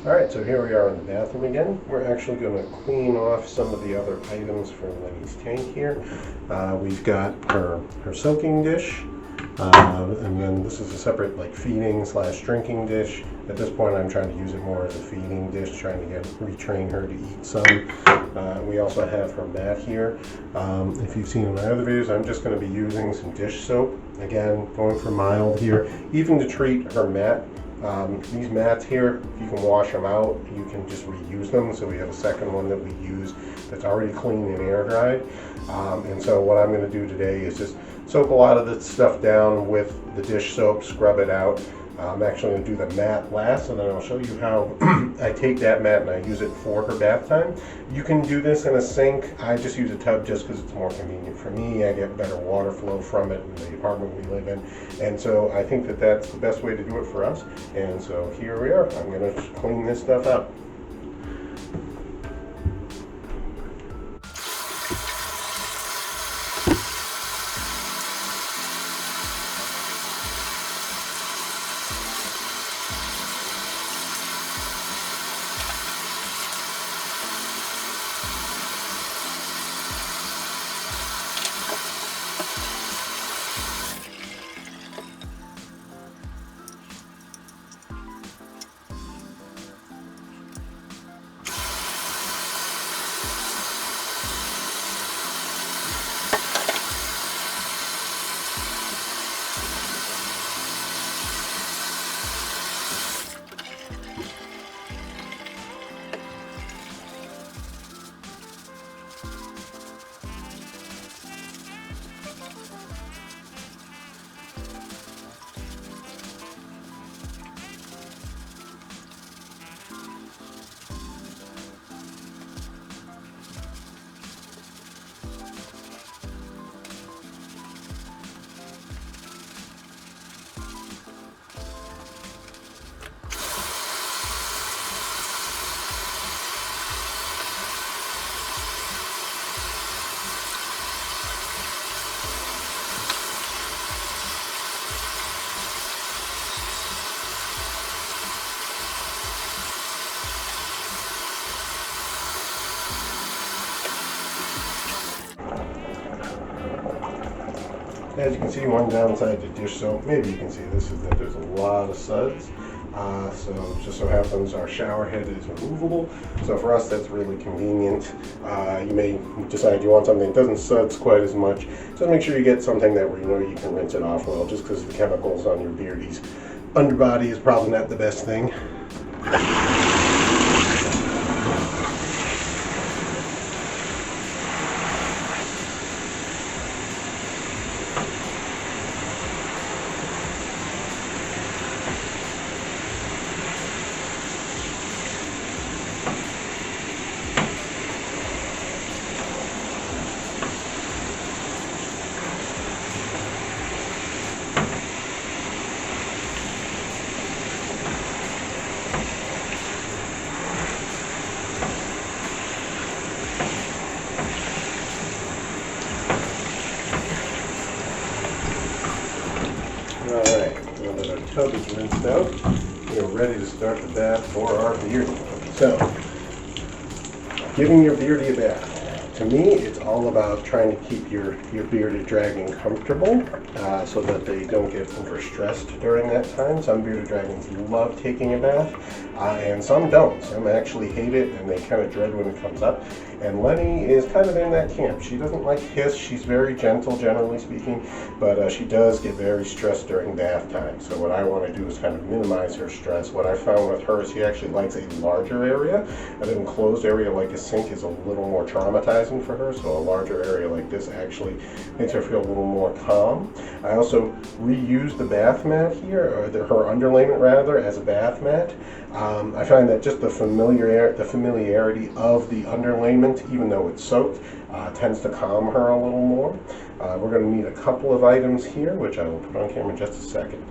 Alright, so here we are in the bathroom again. We're actually going to clean off some of the other items from Lenny's tank here. We've got her soaking dish, and then this is a separate like feeding / drinking dish. At this point I'm trying to use it more as a feeding dish, trying to retrain her to eat some. We also have her mat here. If you've seen in my other videos, I'm just going to be using some dish soap. Again, going for mild here, even to treat her mat. These mats here, you can wash them out, you can just reuse them. So we have a second one that we use that's already clean and air dried. And so what I'm going to do today is just soak a lot of this stuff down with the dish soap, scrub it out. I'm actually going to do the mat last, and then I'll show you how I take that mat and I use it for her bath time. You can do this in a sink. I just use a tub just because it's more convenient for me. I get better water flow from it in the apartment we live in. And so I think that that's the best way to do it for us. And so here we are. I'm going to clean this stuff out. As you can see, one downside to dish soap, maybe you can see this, is that there's a lot of suds. So just so happens our shower head is removable. So for us, that's really convenient. You may decide you want something that doesn't suds quite as much. So make sure you get something that you know you can rinse it off well, just because the chemicals on your beardie's underbody is probably not the best thing. Alright, now that our tub is rinsed out, we are ready to start the bath for our beardie. So, giving your beardie a bath. To me, it's all about trying to keep your bearded dragon comfortable so that they don't get overstressed during that time. Some bearded dragons love taking a bath, and some don't. Some actually hate it, and they kind of dread when it comes up. And Lenny is kind of in that camp. She doesn't like hiss. She's very gentle, generally speaking, but she does get very stressed during bath time. So what I want to do is kind of minimize her stress. What I found with her, she actually likes a larger area. An enclosed area like a sink is a little more traumatizing for her, so a larger area like this actually makes her feel a little more calm. I also reuse the bath mat here, or her underlayment rather, as a bath mat. I find that just the familiarity of the underlayment, even though it's soaked, tends to calm her a little more. We're going to need a couple of items here, which I will put on camera in just a second.